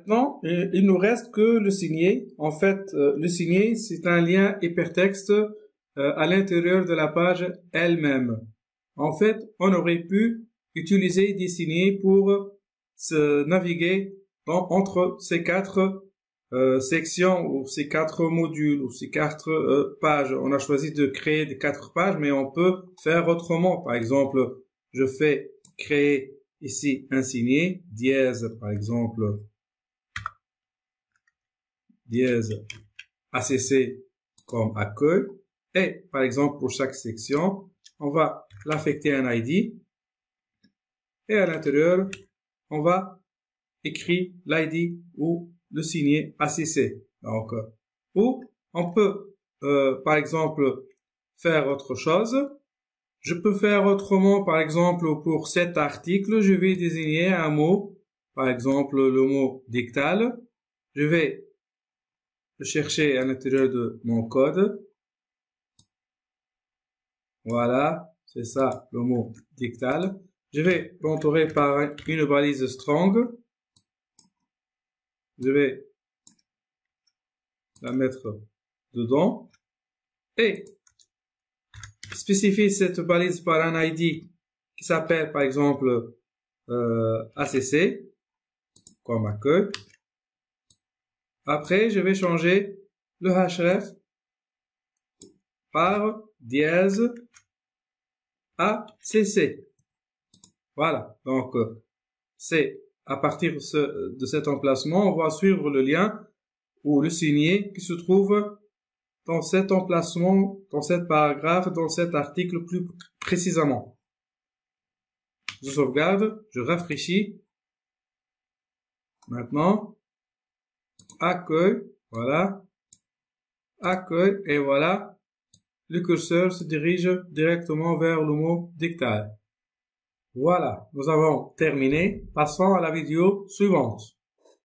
Maintenant, il nous reste que le signer. En fait, le signer, c'est un lien hypertexte à l'intérieur de la page elle-même. En fait, on aurait pu utiliser des signets pour se naviguer entre ces quatre sections ou ces quatre modules ou ces quatre pages. On a choisi de créer des 4 pages, mais on peut faire autrement. Par exemple, je fais créer ici un signet, dièse, par exemple, dièse ACC comme accueil. Et par exemple, pour chaque section, on va l'affecter un ID. Et à l'intérieur, on va écrire l'ID ou le signer ACC. Donc, ou on peut, par exemple, faire autre chose. Je peux faire autrement, par exemple, pour cet article, je vais désigner un mot, par exemple, le mot dictal. Je vais le chercher à l'intérieur de mon code. Voilà, c'est ça, le mot dictal. Je vais l'entourer par une balise strong. Je vais la mettre dedans et spécifier cette balise par un ID qui s'appelle par exemple ACC comme accueil. Après, je vais changer le href par dièse ACC. Voilà, donc c'est à partir de cet emplacement, on va suivre le lien ou le signet qui se trouve dans cet emplacement, dans cet paragraphe, dans cet article plus précisément. Je sauvegarde, je rafraîchis. Maintenant, accueil, voilà, accueil, et voilà, le curseur se dirige directement vers le mot dictal. Voilà, nous avons terminé. Passons à la vidéo suivante.